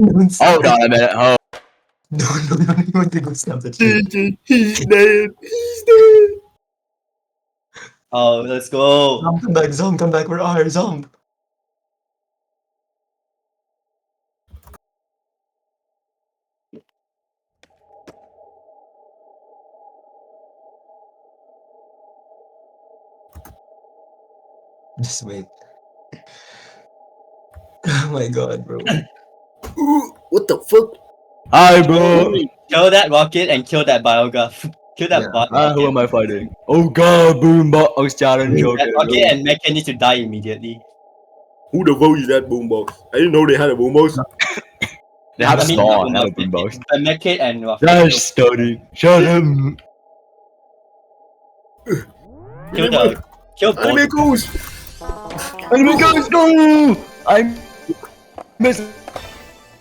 Don't snap Hold on a minute. Oh. No, you want to go snap the shit. He's dead. He's dead. Oh, let's go. Zom, come back, where are Zom? Just wait. Oh my god, bro. Ooh, what the fuck? Hi, bro. Kill that rocket and kill that biograph. Kill that bot. Who am I fighting? Oh god, Boombox challenge. That Okay. rocket and Mecca needs to die immediately. Who the fuck is that boombox? I didn't know they had a boombox. They have I mean, Spawn, not not a Boombox. The Mecca and rocket. Just study. Shut him. Kill both. Anime goes! Anime goes, go! I'm missing.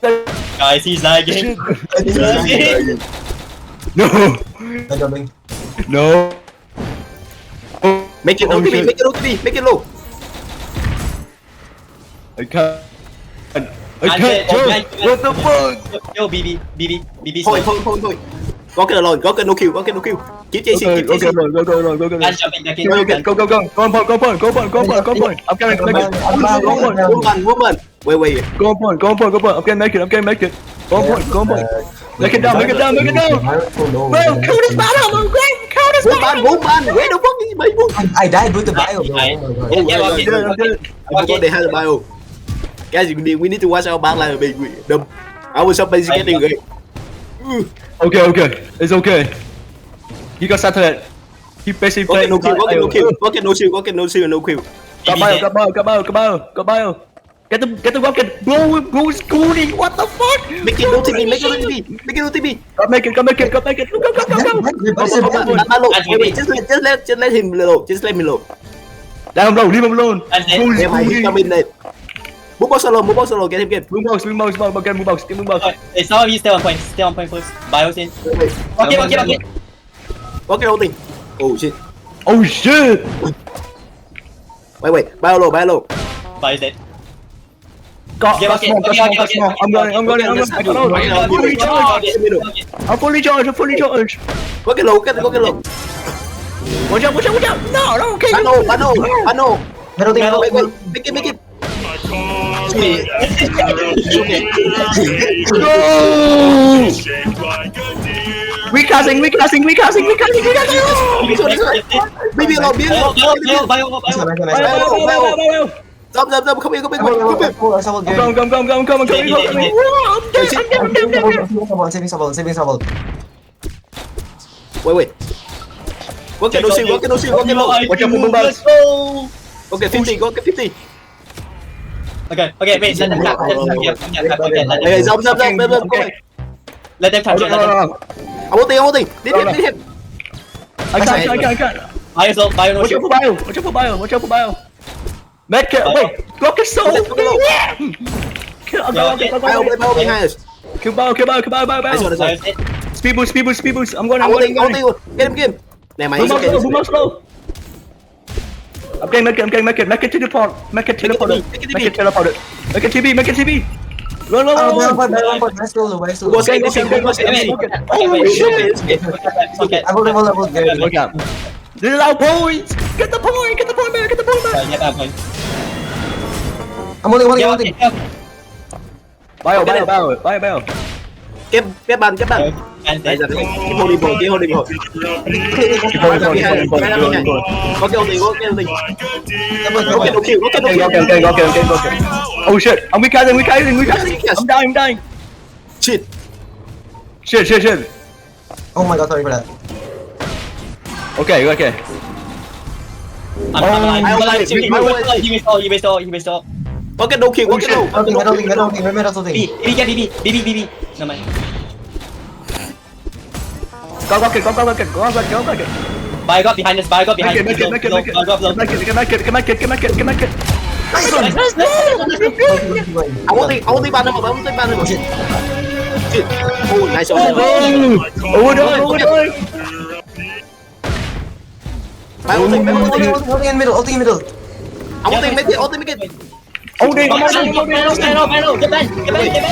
Guys, he's lagging. He's lagging. No. I'm coming. No. Make it low to me, make it low to me, make it low! I can't. I can't jump. What the fuck? Kill BB. Thôi. Rocket alone, rocket no kill. Keep chasing, Okay, keep chasing. go. And jumping back in. Go. Go on. I'm gonna make it. Woman. Wait. Go on point. I'm gonna make it. Go on point. Make it down. Bro, kill this battle, bro. Kill this battle. Woman, where the fuck is my woman? I died with the bio, bro. Oh my god. I forgot they had a bio. Guys, we need to watch our backline a bit. Our sub is getting great. Okay. It's okay. He got satellite. He basically played no kill. Rocket no shield, no kill. Got bio. Get the rocket. Bro is cooling. What the fuck? Make it no TP. Make it. Go. Wait, just let him low. Just let me low. Down, bro. Leave him alone. He's coming in. Move box solo, get him. Boombox. Get Boombox. It's not, he's still on point first. Bio's in. Okay. Rocket holding. Oh shit. Wait. Bio low. Bio's dead. Got small. I'm going. I'm fully charged. Rocket low. Watch out. No, okay. I know. Metal thing. Wait. Make it. Go! Recasting. Be alone. Bio. Stop, come here. Come. I'm saving Sobble. Wait. Rocket no shield. Watch out for Boombox. Let's go. Okay, 50. Okay, wait, let them tap. Hey, jump. Let them tap. I'm holding. Did him. I can't. Bio no Watch shield. out for bio. Medkit, wait. Rocket soul. Kill Bio behind us. bio. Nice one. Speed boost. I'm going. I'm holding. Get him. Never mind, it's okay. Boombox low. I'm getting make it teleport. Make it teleported. Make it TB. Run. Let's go. What's going on? Oh shit! I will Look out. This is our points. Get the point, man. Get that point. I'm holding. Bio. Get bàn. And Đây then là cái holding ball. Rocket no kill. Okay. Oh shit. I'm recasting. I'm dying. Shit. Oh my god, sorry for that. Okay. I'm alive. He missed all. Rocket no kill. Metal thing. BB. No man. Go rocket. Bio got behind us. Make it. Nice one. I want the banner. Shit. Oh, nice one. Overdone. Ulting in middle. Holding in middle. I want to make it. Oh, dude, Get back.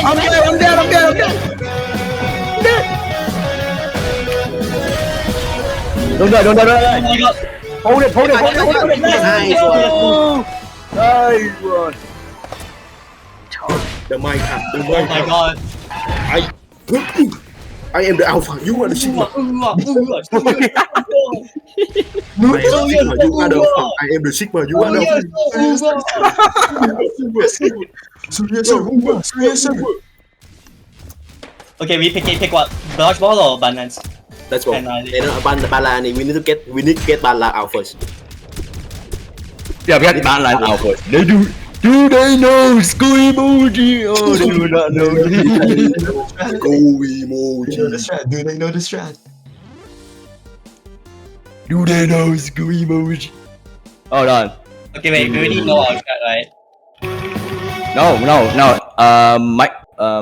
I'm dead. Don't die. Oh my god. Hold it. Nice one. Nice one. The mic up. The Oh mic my up. god. I am the alpha. You are the sigma. I am the sigma. You are the alpha. I am the sigma. You are the alpha. Okay, we pick what? Dodgeball or bananas? Let's go. Bala we need to get Bala out first. Yeah, we had man line out first. They do they know school emoji? Oh, they do not know. Go emoji. Do they know the strat? Do they know school emoji? Hold on. Okay, wait, we already know our strat, right? No.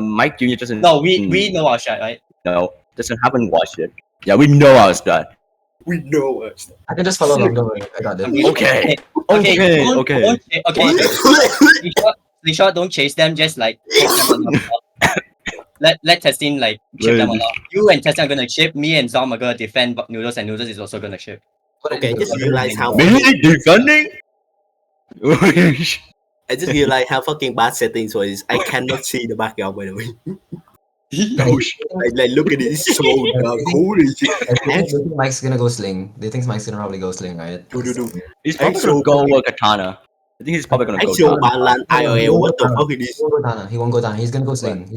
Mike Junior doesn't. No, we know our strat, right? No, haven't watched it. Yeah, we know our strat. We know us. I can just follow along. Don't worry. I got this. Okay. Slingshot, don't chase them. Just like let Testin like chip them along. You and Testin are gonna chip. Me and Zom are gonna defend Noodles, and Noodles is also gonna chip. Okay, just realize how. Me defending? I just realized how fucking bad settings was. I cannot see the background, by the way. Oh shit. Like look at it, it's so dark. Holy shit. They think Mike's gonna go sling. They think Mike's gonna probably go sling, right? He's probably gonna go katana. I think he's probably gonna go Actual katana. Balan IOL, what the fuck is this? He won't go down. He won't go down. He's gonna go sling.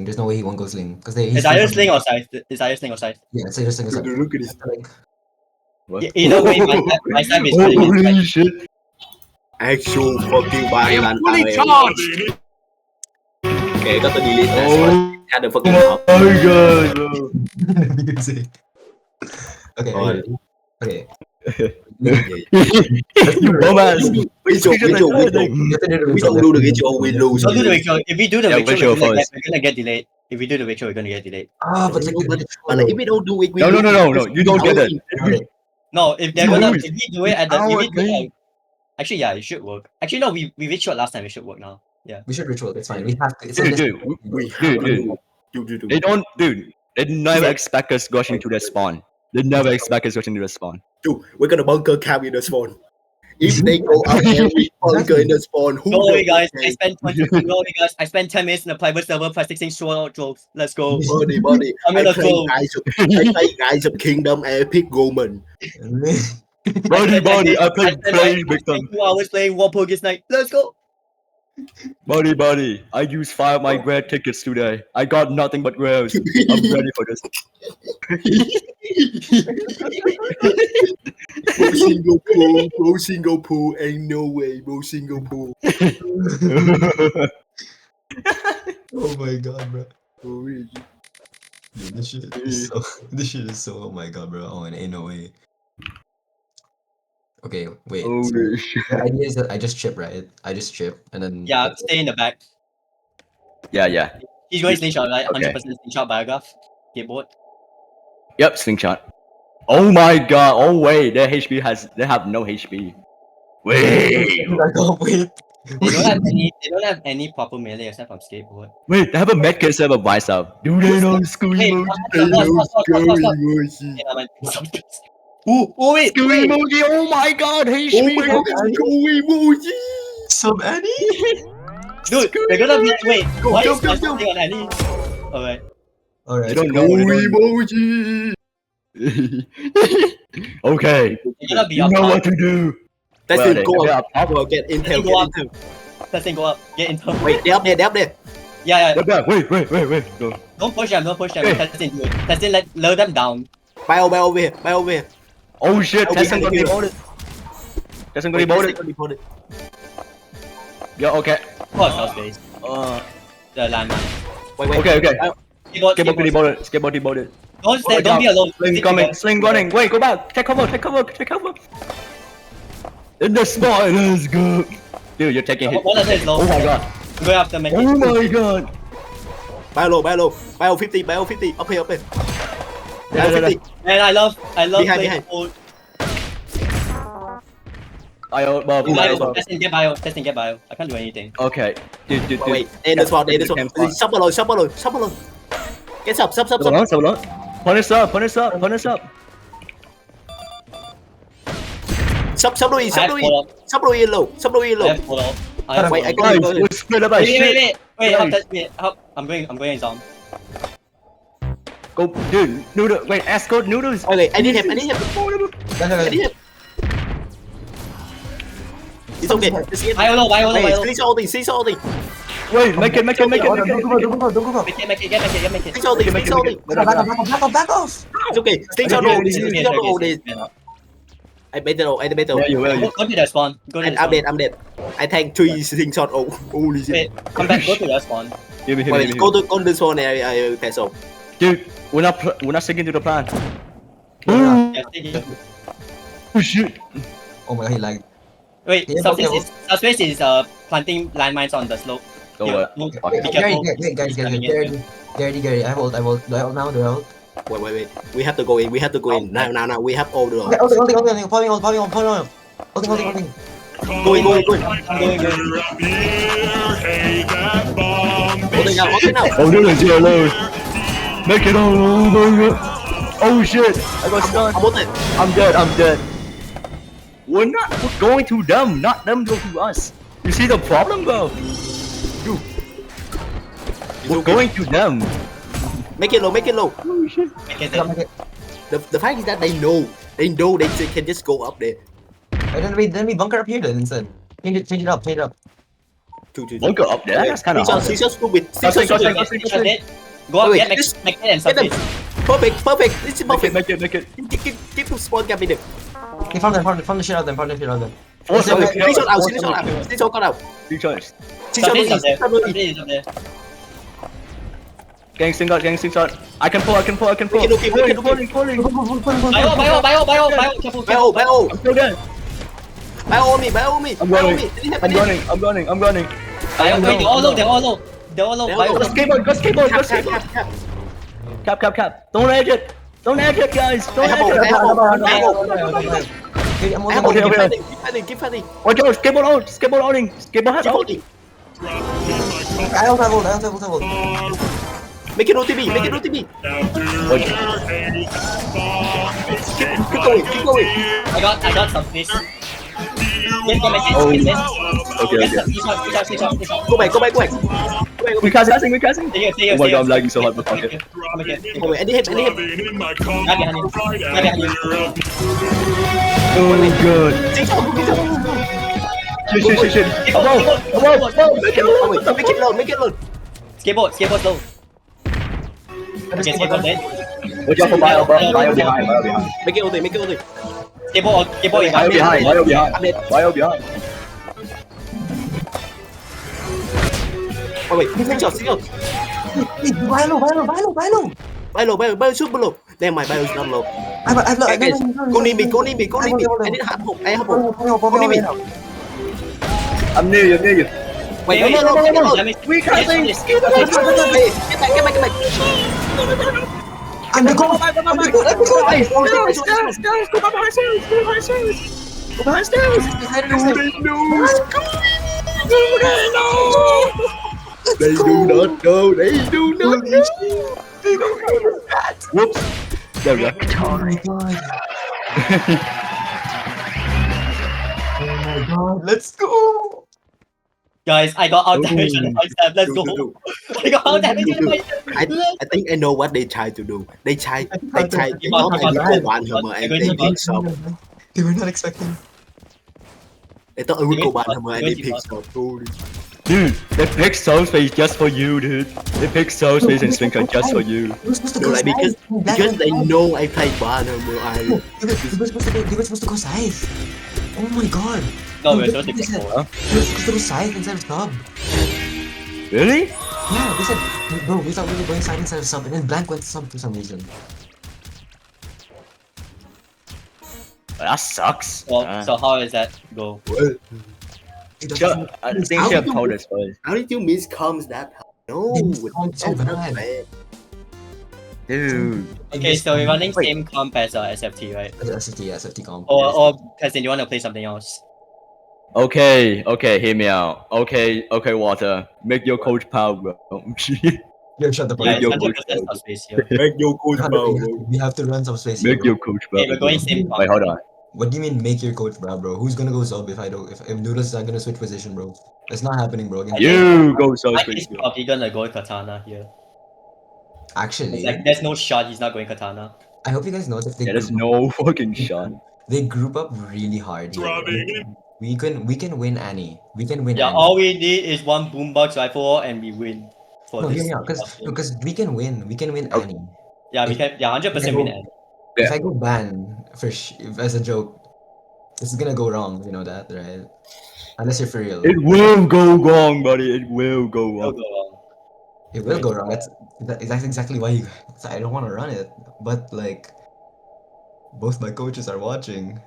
There's no way he won't go sling. Because Is either sling or scythe? Yeah, it's either sling or scythe. Look at this. What? Either way, my side is Holy shit. Actual fucking Balan IOL. Okay, I got to delete that. So I had the fucking Oh my god, bro. Okay. Alright. Okay. You bum-ass. We don't do the ritual, we lose. Don't do the ritual. If we do the Yeah, ritual, ritual we're gonna get delayed. If we do the ritual, we're gonna get delayed. Ah, but like, But if we don't do it, we No, you don't get it. No, if they're No, gonna lose. if we do it at the Our if we do thing. it, actually yeah, it should work. Actually no, we ritual last time, it should work now. Yeah. we should ritual. It's fine. We have to. It's in this. Dude. They never expect us rushing to the spawn. They never expect us rushing to the spawn. Dude, we're gonna bunker camp in the spawn. If they go out there, we bunker in the spawn. Who Don't worry knows? guys, I spent 10 minutes in a private server practicing short jokes. Let's go. Buddy. I'm gonna go. I play Guys of Kingdom Epic Roman. Buddy, I played I big time. spent 2 hours playing War Pokis Night. Let's go. Buddy, I used 5 of my rare tickets today. I got nothing but rares. I'm ready for this. Bro single pool, ain't no way, bro single pool. Oh my god, bro. Holy Dude, this shit is so. Oh my god, bro. Oh, and ain't no way. Okay, wait. So the idea is that I just chip, right? I just chip, and then Yeah, stay in the back. Yeah. He's going slingshot, right? Okay. 100% slingshot biograph. Skateboard. Yep, slingshot. Oh my god. Oh wait, they have no HP. Wait. I can't wait. They don't have any proper melee except from skateboard. Wait, they have a medkit instead of a bicep. Do they know school Hey, emoji? Oh wait, School emoji, oh my god, HP. emoji. Sub Annie? dude, they're gonna be wait. Why go, is go, my go. something on any? Alright. Alright. They don't know emoji. Okay, They're gonna be you up know top. what to do. That's Well, it, go they up. are Go get intel, Go up. get intel. That thing go up. Get into. Wait, they up there. Yeah. Wait. Go. Don't push them. Hey. Testing do it. Testing lower them down. Buy over here. Oh shit, Oh, Tessin we got had to demoted. Tessin got demoted. Yeah, okay. Pause our space. The landmine. Wait. Okay. Skateboard. Skateboard demoted. Don't stay. Oh my Don't God. be alone. Sling coming, sling running. Wait, go back. Take cover. In the spot, let's go. Dude, you're taking hit. One of them is low. Oh my god. Go after me. Oh my god. Buy low. Buy 50. Up here. Yeah. 50. And I love Behind. playing old. Bio, well, Bio, testing, get bio, testing, get bio. I can't do anything. Okay. Dude. Wait, đây this one. Shop alone. Get sub. So long. Punish up. Shop Louis low. I have full ult. Wait, I Guys, go. we're split up by shit. Wait, help that, wait, help. I'm going zone. Go, dude. Noodle. Wait, escort noodles. Okay, I need him. It's okay. Bio low. Wait, see salty. Wait, make it. Make it. See salty. Back off. It's okay. Stay on hold. I made it. Yeah, you will. Go to the spawn. I'm dead. I tank 3 things shot. Oh, holy shit. Wait, come back. Go to the spawn. Give me. Wait, go to this one. I pass off. Dude, we're not sticking to the plan. Yeah, take it. Oh shit. Oh my god, he lagged. Wait, Yeah, Subspace is planting landmines on the slope. Go Yeah, away. be careful. Guys, Gary, I hold now, do I hold? Wait. We have to go in. Now. We have all the. Holding, Go in. Holding now. Oh, noodles, yeah, low. Make it all. Oh shit. I got stunned. I'm dead. We're going to them, not them go to us. You see the problem, bro? We're going to them. Make it low. Oh shit. The fact is that they know they can just go up there. Then we bunker up here then instead. Change it up. Don't go up there. That's kind of hard. He's so stupid. Go up, Wait, get make it and Subspace. Perfect. This is perfect. Make it. Keep the spawn gap in there. Okay, farm the shit out then. Force Stay it. shot out. Two choice. Subspace up there. Gang slingshot. I can pull. Make it okay. Pulling. Bio, careful. Bio. I'm still dead. Bio on me. I'm running. Bio, wait, they're all low. Bio, Go skateboard. Cap. Don't edge it, guys. Don't edge it. Keep fighting. Watch out, skateboard outing. Skateboard has out. I don't have hold. Make it OTB. Keep going. I got Subspace. Yes, go make it. Okay. Go back. We're casting. Stay here. Oh my god, I'm lagging so hard. Fuck it. Come again. Oh, wait, I need him. Right behind you. Oh god. Shit. Above. Make it low. Skateboard low. Okay, skateboard dead. Watch out for bio behind. Make it OT. Skateboard Bio behind. Oh wait, stay shot. Bio shoot below. Damn, my bio is not low. Go near me. I need half hope. Go near me. I'm near you. Wait, no. We casting. Get back. I'm the goal. Go behind stairs. They do not know. Whoops. There we go. Oh my god. Let's go. Guys, I got out damage on the first step. Let's go. I got out damage on the first step. I think I know what they try to do. They try not to ban Hammer and they pick up. They were not expecting. They thought I would go ban Hammer and they pick up. Dude, they picked Soul Space just for you, dude. They picked Soul Space and Slinker just for you. No, like because they know I play ban Hammer. They were supposed to go size. Oh my god. No, we're supposed to go They for were supposed to go side instead of sub. Really? Yeah, they said, bro, we thought we were going side instead of sub, and then blank went sub for some reason. That sucks. Well, so how does that go? I think she have told us first. How did you miss comms that? No, It's so bad. Dude. Okay, so we're running same comp as SFT, right? SFT comp. Or Cousin, you want to play something else? Okay, hear me out. Okay, Water. Make your coach proud, bro. Yo, shut the fuck Yeah, up. it's your 100% coach subspace here. Make your coach We have proud, to- bro. We have to run some space here, Make bro. your coach proud. Okay, we're going same Wait, hold on. What do you mean make your coach proud, bro? Who's gonna go sub if I don't? If Noodles is not gonna switch position, bro? That's not happening, bro. Against You go so I space, think he's bro. probably gonna go Katana here. Actually, It's like there's no shot he's not going Katana. I hope you guys know that Yeah, there's no fucking shot. they group up really hard here. We can win Annie. We can win Yeah, Annie. all we need is one boombox rifle and we win for No, this. hear me out, because we can win. We can win Okay. Annie. Yeah, we can. Yeah, 100% win. Annie. If I go ban as a joke, this is gonna go wrong. You know that, right? Unless you're for real. It will go wrong, buddy. It will go It'll wrong. go wrong. It will go wrong. That's exactly why you. I don't want to run it, but like, both my coaches are watching.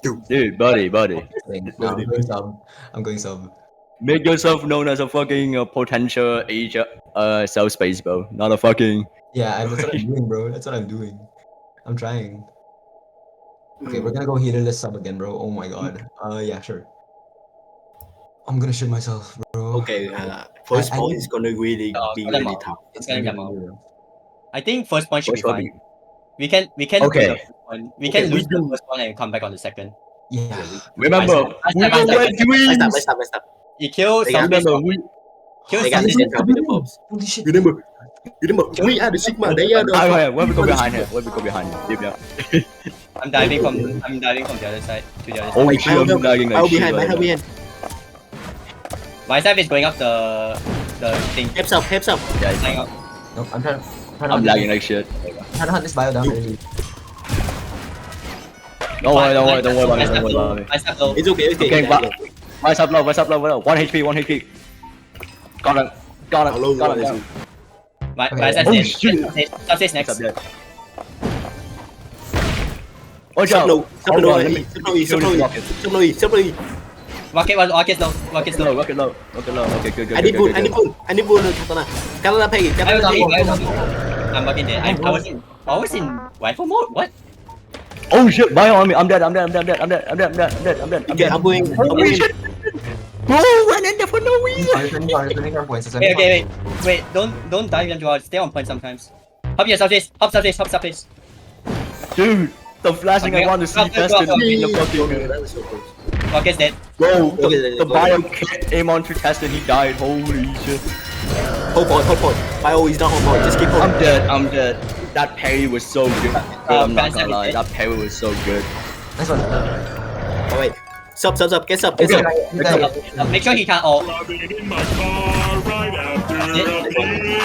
Dude, buddy. No, I'm going sub. I'm going sub. Make yourself known as a fucking potential Asia South space, bro. Not a fucking. Yeah, that's what I'm doing, bro. That's what I'm doing. I'm trying. Okay, we're gonna go healerless sub again, bro. Oh my god. Yeah, sure. I'm gonna shit myself, bro. Okay, first I point need- is gonna be really tough. It's gonna come out. Real. I think first point should be First fine. one. We can Okay. do the first one. We Okay, can we lose the do- first one and come back on the second. Yeah. Remember, we Let's were red twins. Let's stop. You kill They got some Remember, we. kill They got some this in with the pops. Holy shit. Remember, we are the Sigma. They are the. Where we go behind here? Where we go behind here? Deep down. I'm diving from the other side to the other side. Holy Wait, shit, I'm lagging I'll like shit. behind. right now. Behind. My side is going up the thing. Heads up. Going up. No, I'm trying I'm lagging like shit. to hunt this bio down early. Don't worry about me. My step low. It's okay. Okay, What's up, low? 1 HP. Got him. My step Oh, is shit. subspace next. What's up, yeah? Watch out. Sub low. Rocket low. Rocket low. Okay, good. I need bull. Katana pay. I'm fucking dead. I was in rifle mode. What? Oh shit, bio on me. I'm dead. I'm dead. Okay, I'm going. Holy shit. Bro, ran in there for no reason. Turning our points. Okay, wait. Don't dive into our. Stay on point sometimes. Hop here, surface. Dude, the flashing I want to see faster than in the fucking. That was so close. Rocket's dead. Bro, Okay, the bio can't aim on to test and he died. Holy shit. Hold point. Bio is not hold point. Just keep I'm holding. dead. That parry was so good. Bro, I'm not gonna lie. That parry was so good. Nice one. Alright. Sub. Get sub. Okay. Make sure he can't ult.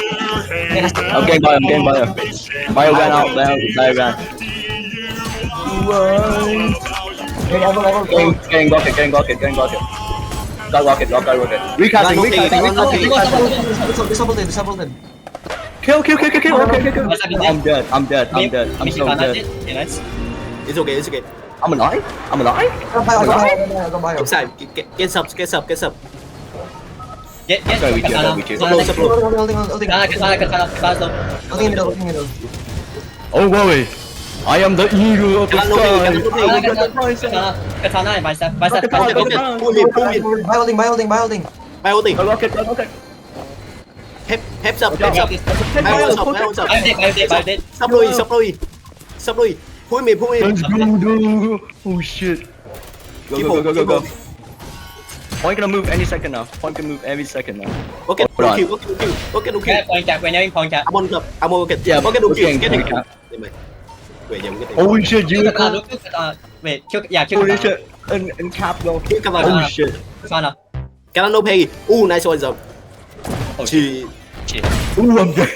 I'm getting bio. Bio ran out. Bio ran. Getting rocket. Got rocket. Recasting. Disable them. Kill. Okay. I'm dead. I'm so dead. Okay, nice. It's okay. I'm alive. Go bio. Keep side. Get sub. Get Sorry, we killed. Sub low. Holding. Katana. Holding middle. Oh worry. I am the eagle of the sky. Katana and bicep. Pull me. By holding. Rocket. Heads up. I'm dead. Sub low. Pull me. Let's go, dude. Oh shit. Go. Point gonna move any second now. Okay, Hold on. okay. Okay, point cap. We're nearing point cap. I'm on top. Okay. Yeah, Okay, okay, get okay. it. Wait, yeah, we get it. Holy shit, you. Look at Katana. Wait, kill Holy Katana. shit. And cap though. Kill Katana. Holy shit. Katana. Katana no pay. Ooh, nice one, Zab. Oh, Shit. Ooh, I'm dead.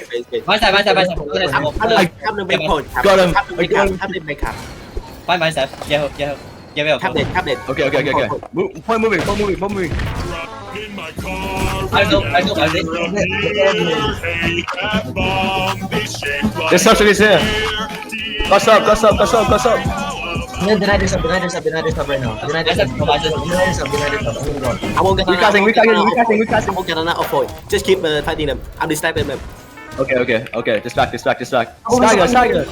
Bicep. Tap the back point. Got him. Tap the back cap. Find bicep. Yeah. Tap it. Okay. Point moving. I know. There's something here. What's up? Deny this up right now. Deny this up. I won't get Recasting. I won't get another point. Just keep fighting them. I'm distracting them. Okay. Distract. Stagger.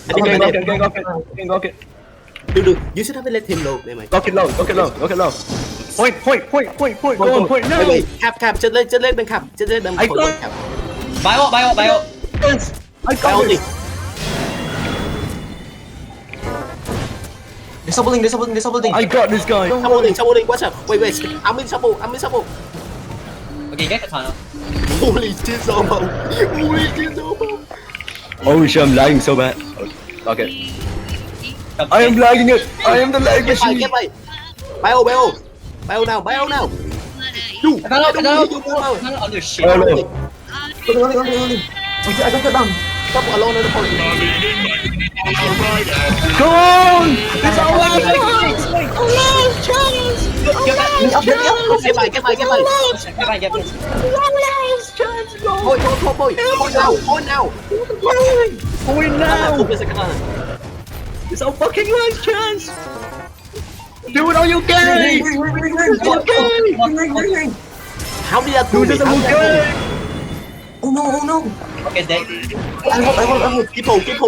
Getting Getting rocket. Dude, you should have let him low. Never mind. Lock it low. Point. Go on, point. No. Wait. Cap. Just let them cap. Just let them. I got. Cap. Bio. Yes, I By got only. it. They're supporting. I got this guy. Don't worry. Supporting. Watch out. Wait. I'm in support. Okay, get katana. Holy shit, Zomo. Oh shit, I'm lagging so bad. Okay. I am lagging it. I am the lag machine. Get by. Bio now. Dude, Katana on your shit. Oh no. Holding. Okay, I got that down. Stop alone on the point. Go on. It's our last chance. Get by. Get by. Point now. Point now. Focus the katana. It's our fucking last chance. Do it or you gay. How did that Do this or you gay. Oh no. Okay, dead. I hold. Keep holding. I'm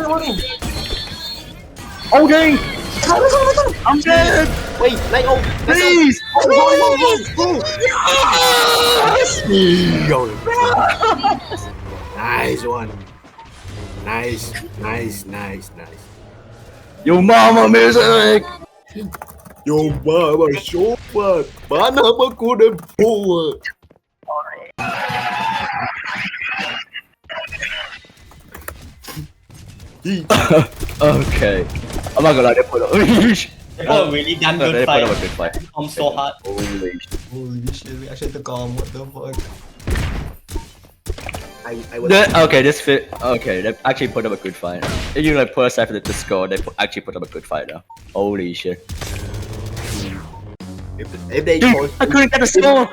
holding. Okay. I'm dead. Wait, let go. Please. Nice one. Nice. Yo mama music. Yo, mama, super. Mana aku dah poor. Okay. I'm not gonna lie, they put up. Oh, really damn They good put up a fight. good fight. I'm so hard. Holy shit. Holy shit, we actually had to calm. What the fuck? I was. Okay, this fit. Okay, they actually put up a good fight. If you like put aside for the score, they actually put up a good fight now. Holy shit. If they Dude, force, I couldn't get the score.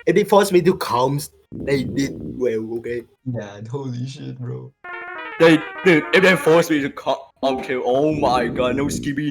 if they forced me to calm, they did well. Okay. Yeah, holy shit, bro. Dude, if they forced me to cut up to, oh my god, no skibby.